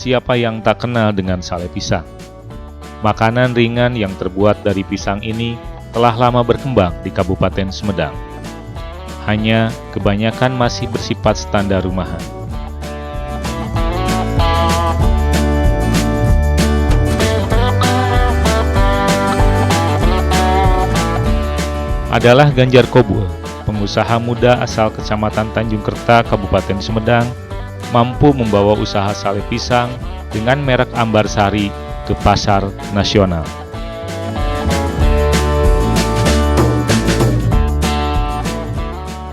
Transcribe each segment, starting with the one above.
siapa yang tak kenal dengan sale pisang? Makanan ringan yang terbuat dari pisang ini telah lama berkembang di Kabupaten Sumedang. Hanya kebanyakan masih bersifat standar rumahan. Adalah Ganjar Kobul, pengusaha muda asal Kecamatan Tanjung Kerta, Kabupaten Sumedang, mampu membawa usaha sale pisang dengan merek Ambarsari ke pasar nasional.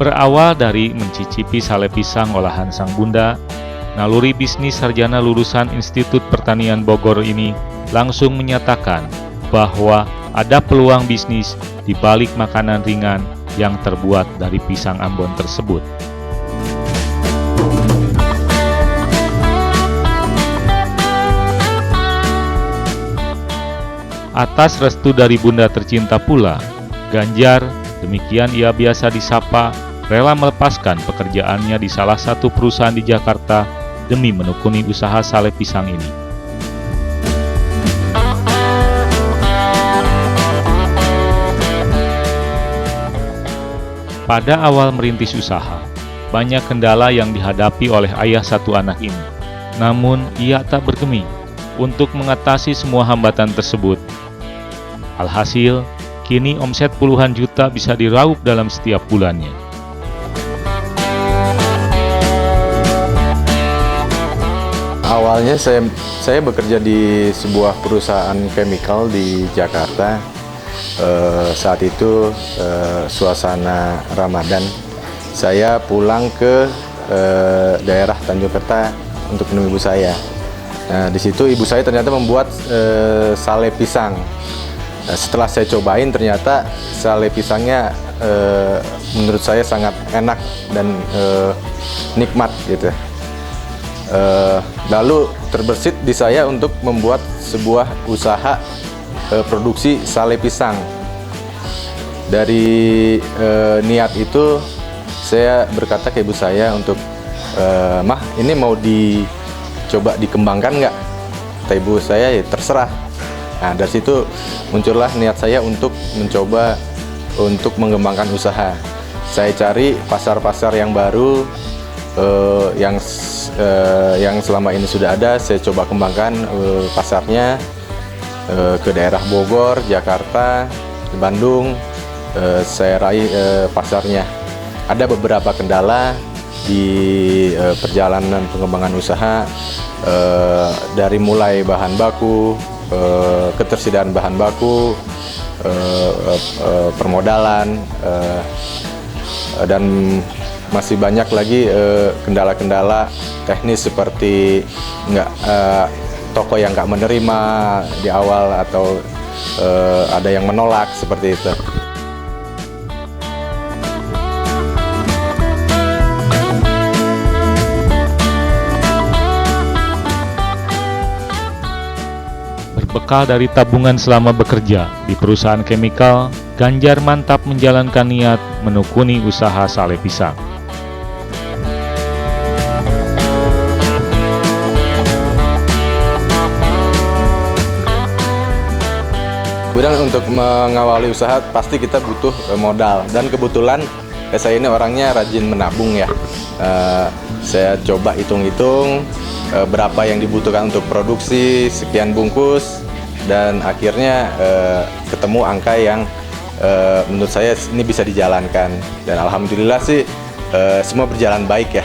Berawal dari mencicipi sale pisang olahan sang bunda, naluri bisnis sarjana lulusan Institut Pertanian Bogor ini langsung menyatakan bahwa ada peluang bisnis di balik makanan ringan yang terbuat dari pisang Ambon tersebut. Atas restu dari bunda tercinta pula, Ganjar, demikian ia biasa disapa, rela melepaskan pekerjaannya di salah satu perusahaan di Jakarta demi menekuni usaha sale pisang ini. Pada awal merintis usaha, banyak kendala yang dihadapi oleh ayah satu anak ini. Namun, ia tak bergeming untuk mengatasi semua hambatan tersebut. Alhasil, kini omset puluhan juta bisa diraup dalam setiap bulannya. Awalnya saya bekerja di sebuah perusahaan chemical di Jakarta. Saat itu suasana Ramadan, saya pulang ke daerah Tanjung Kerta untuk menemui ibu saya. Nah, di situ ibu saya ternyata membuat sale pisang. Nah, setelah saya cobain, ternyata sale pisangnya menurut saya sangat enak dan nikmat gitu. Lalu terbersit di saya untuk membuat sebuah usaha produksi sale pisang. Dari niat itu saya berkata ke ibu saya untuk Mah, ini mau dicoba dikembangkan nggak? Kata ibu saya, ya terserah. Nah, dari situ muncullah niat saya untuk mencoba untuk mengembangkan usaha. Saya cari pasar-pasar yang baru, yang selama ini sudah ada. Saya coba kembangkan pasarnya ke daerah Bogor, Jakarta, Bandung. Saya raih pasarnya. Ada beberapa kendala di perjalanan pengembangan usaha, dari mulai bahan baku, ketersediaan bahan baku, permodalan, dan masih banyak lagi kendala-kendala teknis seperti toko yang nggak menerima di awal atau ada yang menolak seperti itu. Berbekal dari tabungan selama bekerja di perusahaan chemical, Ganjar mantap menjalankan niat menekuni usaha sale pisang. Kemudian untuk mengawali usaha pasti kita butuh modal, dan kebetulan saya ini orangnya rajin menabung ya. Saya coba hitung-hitung berapa yang dibutuhkan untuk produksi sekian bungkus, dan akhirnya ketemu angka yang menurut saya ini bisa dijalankan, dan alhamdulillah sih semua berjalan baik ya.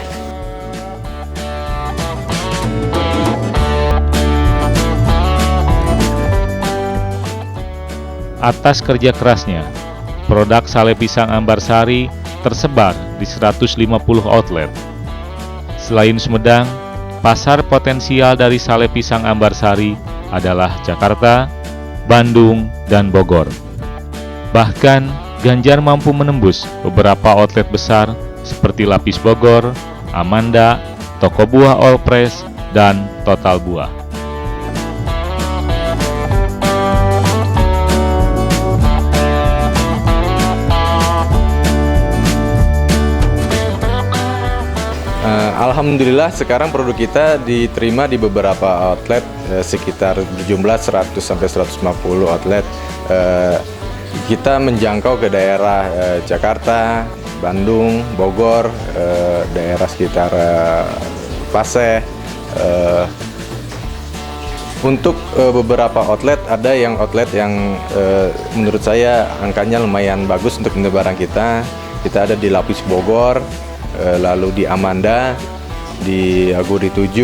Atas kerja kerasnya, produk sale pisang Ambarsari tersebar di 150 outlet. Selain Sumedang, pasar potensial dari sale pisang Ambarsari adalah Jakarta, Bandung, dan Bogor. Bahkan, Ganjar mampu menembus beberapa outlet besar seperti Lapis Bogor, Amanda, Toko Buah All Press, dan Total Buah. Alhamdulillah sekarang produk kita diterima di beberapa outlet, sekitar berjumlah 100 sampai 150 outlet. Kita menjangkau ke daerah Jakarta, Bandung, Bogor, daerah sekitar Paseh. Untuk beberapa outlet, ada yang outlet yang menurut saya angkanya lumayan bagus untuk barang kita. Kita ada di Lapis Bogor, lalu di Amanda, di Aguri 7,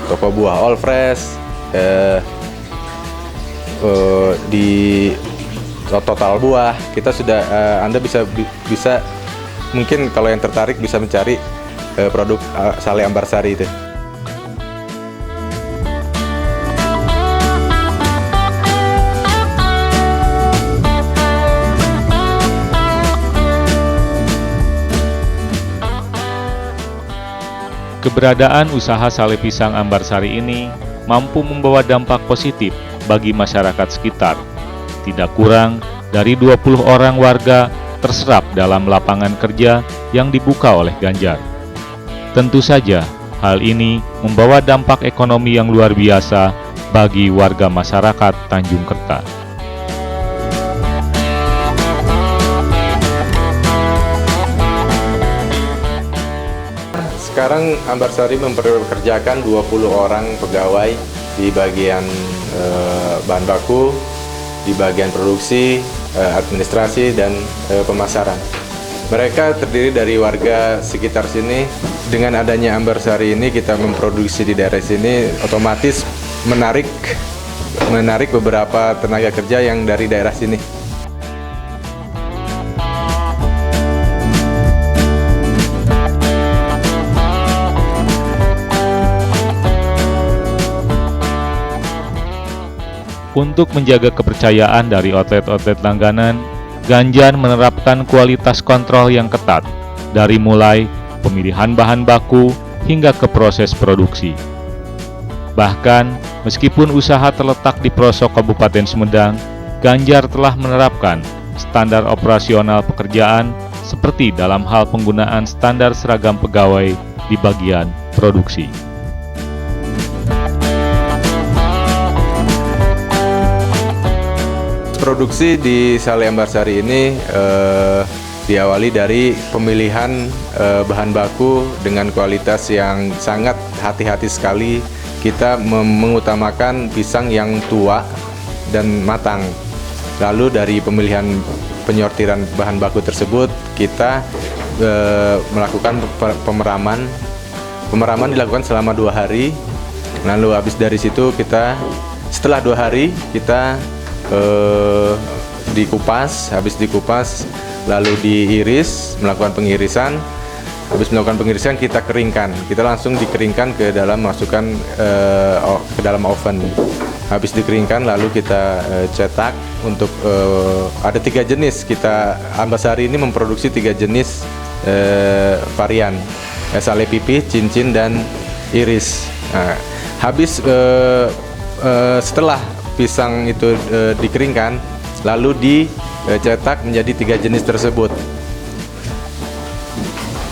Toko Buah All Fresh, di Total Buah. Kita sudah, Anda bisa mungkin kalau yang tertarik bisa mencari produk Sale Ambarsari itu. Keberadaan usaha sale pisang Ambarsari ini mampu membawa dampak positif bagi masyarakat sekitar. Tidak kurang dari 20 orang warga terserap dalam lapangan kerja yang dibuka oleh Ganjar. Tentu saja, hal ini membawa dampak ekonomi yang luar biasa bagi warga masyarakat Tanjung Kerta. Sekarang Ambarsari mempekerjakan 20 orang pegawai di bagian bahan baku, di bagian produksi, administrasi, dan pemasaran. Mereka terdiri dari warga sekitar sini. Dengan adanya Ambarsari ini, kita memproduksi di daerah sini, otomatis menarik beberapa tenaga kerja yang dari daerah sini. Untuk menjaga kepercayaan dari outlet-outlet langganan, Ganjar menerapkan kualitas kontrol yang ketat, dari mulai pemilihan bahan baku hingga ke proses produksi. Bahkan, meskipun usaha terletak di pelosok Kabupaten Sumedang, Ganjar telah menerapkan standar operasional pekerjaan seperti dalam hal penggunaan standar seragam pegawai di bagian produksi. Produksi di Sale Ambarsari ini diawali dari pemilihan bahan baku dengan kualitas yang sangat hati-hati sekali. Kita mengutamakan pisang yang tua dan matang. Lalu dari pemilihan penyortiran bahan baku tersebut, kita melakukan pemeraman. Pemeraman dilakukan selama 2 hari. Lalu habis dari situ setelah 2 hari kita habis dikupas lalu diiris, melakukan pengirisan. Habis melakukan pengirisan kita keringkan, kita langsung dikeringkan ke dalam ke dalam oven. Habis dikeringkan lalu kita cetak untuk ada 3 jenis. Ambarsari ini memproduksi 3 jenis varian, sale pipih, cincin, dan iris. Nah, habis setelah pisang itu dikeringkan, lalu dicetak menjadi 3 jenis tersebut.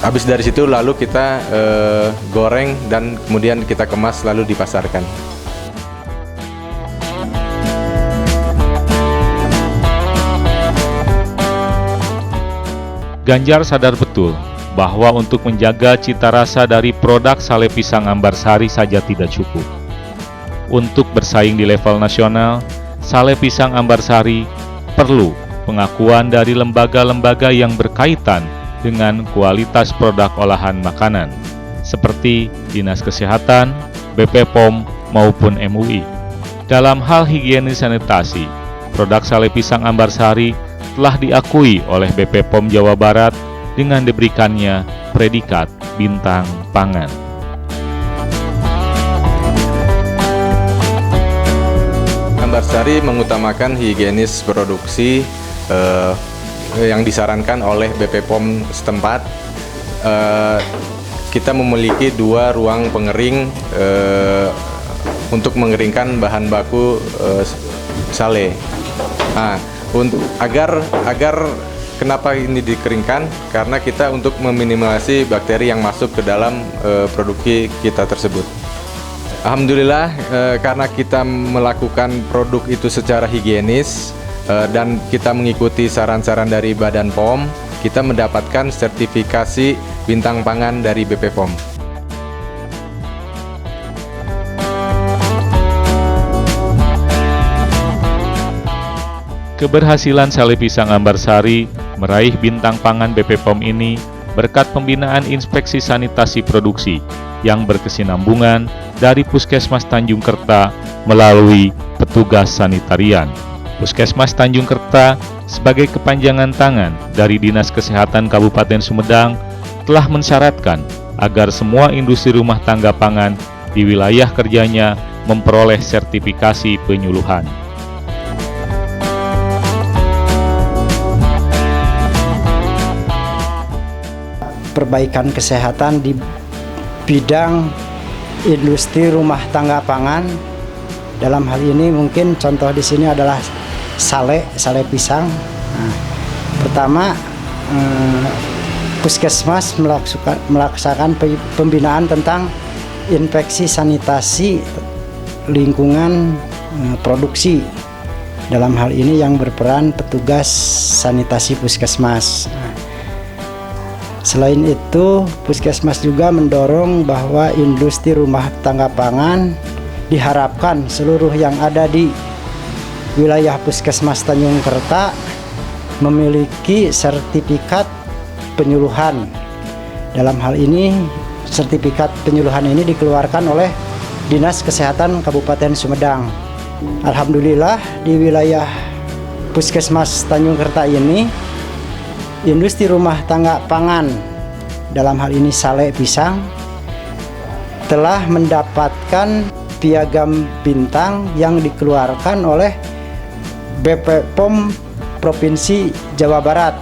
Habis dari situ lalu kita goreng dan kemudian kita kemas lalu dipasarkan. Ganjar sadar betul bahwa untuk menjaga cita rasa dari produk sale pisang Ambarsari saja tidak cukup. Untuk bersaing di level nasional, sale pisang Ambarsari perlu pengakuan dari lembaga-lembaga yang berkaitan dengan kualitas produk olahan makanan, seperti Dinas Kesehatan, BP POM, maupun MUI. Dalam hal higienis sanitasi, produk sale pisang Ambarsari telah diakui oleh BP POM Jawa Barat dengan diberikannya predikat bintang pangan. Ambarsari mengutamakan higienis produksi yang disarankan oleh BP POM setempat. Kita memiliki 2 ruang pengering untuk mengeringkan bahan baku sale. Nah, agar kenapa ini dikeringkan? Karena kita untuk meminimalisasi bakteri yang masuk ke dalam produksi kita tersebut. Alhamdulillah, karena kita melakukan produk itu secara higienis dan kita mengikuti saran-saran dari Badan POM, kita mendapatkan sertifikasi bintang pangan dari BP POM. Keberhasilan sale pisang Ambarsari meraih bintang pangan BP POM ini berkat pembinaan inspeksi sanitasi produksi yang berkesinambungan dari Puskesmas Tanjung Kerta melalui petugas sanitarian. Puskesmas Tanjung Kerta sebagai kepanjangan tangan dari Dinas Kesehatan Kabupaten Sumedang telah mensyaratkan agar semua industri rumah tangga pangan di wilayah kerjanya memperoleh sertifikasi penyuluhan. Perbaikan kesehatan di bidang industri rumah tangga pangan. Dalam hal ini mungkin contoh di sini adalah sale pisang. Nah, pertama, Puskesmas melaksanakan pembinaan tentang inspeksi sanitasi lingkungan produksi. Dalam hal ini yang berperan petugas sanitasi Puskesmas. Selain itu, Puskesmas juga mendorong bahwa industri rumah tangga pangan diharapkan seluruh yang ada di wilayah Puskesmas Tanjung Kerta memiliki sertifikat penyuluhan. Dalam hal ini, sertifikat penyuluhan ini dikeluarkan oleh Dinas Kesehatan Kabupaten Sumedang. Alhamdulillah, di wilayah Puskesmas Tanjung Kerta ini, industri rumah tangga pangan, dalam hal ini sale pisang, telah mendapatkan piagam bintang yang dikeluarkan oleh BP POM Provinsi Jawa Barat.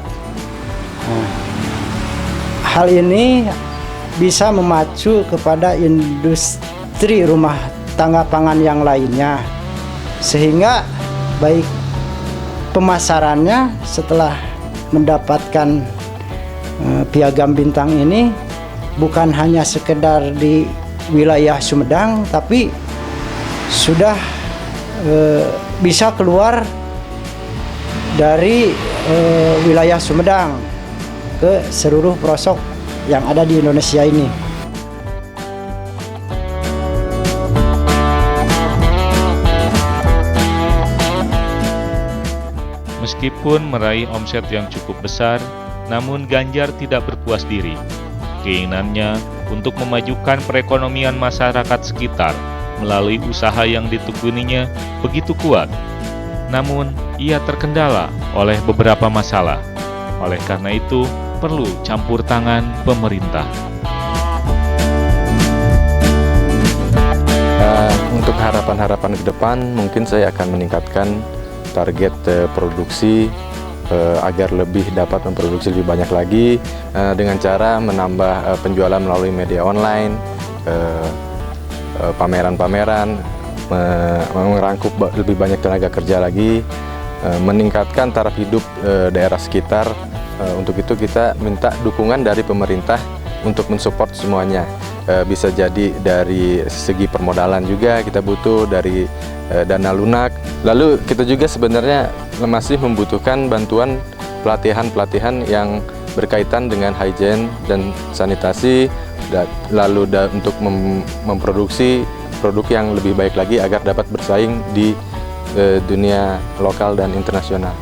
Hal ini bisa memacu kepada industri rumah tangga pangan yang lainnya, sehingga baik pemasarannya setelah mendapatkan piagam bintang ini bukan hanya sekedar di wilayah Sumedang, tapi sudah bisa keluar dari wilayah Sumedang ke seluruh pelosok yang ada di Indonesia ini. Meskipun meraih omset yang cukup besar, namun Ganjar tidak berpuas diri. Keinginannya untuk memajukan perekonomian masyarakat sekitar melalui usaha yang ditekuninya begitu kuat. Namun, ia terkendala oleh beberapa masalah. Oleh karena itu, perlu campur tangan pemerintah. Untuk harapan-harapan ke depan, mungkin saya akan meningkatkan target produksi agar lebih dapat memproduksi lebih banyak lagi dengan cara menambah penjualan melalui media online, pameran-pameran, merangkup lebih banyak tenaga kerja lagi, meningkatkan taraf hidup daerah sekitar. Untuk itu kita minta dukungan dari pemerintah untuk mensupport semuanya. Bisa jadi dari segi permodalan juga kita butuh, dari dana lunak. Lalu kita juga sebenarnya masih membutuhkan bantuan pelatihan-pelatihan yang berkaitan dengan hygiene dan sanitasi, lalu untuk memproduksi produk yang lebih baik lagi agar dapat bersaing di dunia lokal dan internasional.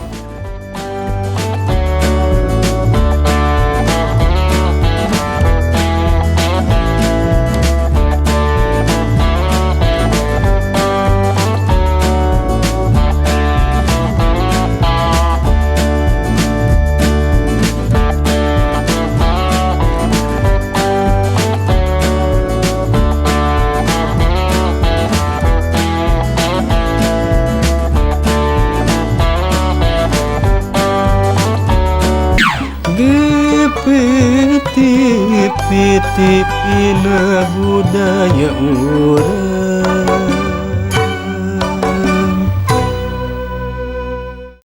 Titip-titipina budaya urang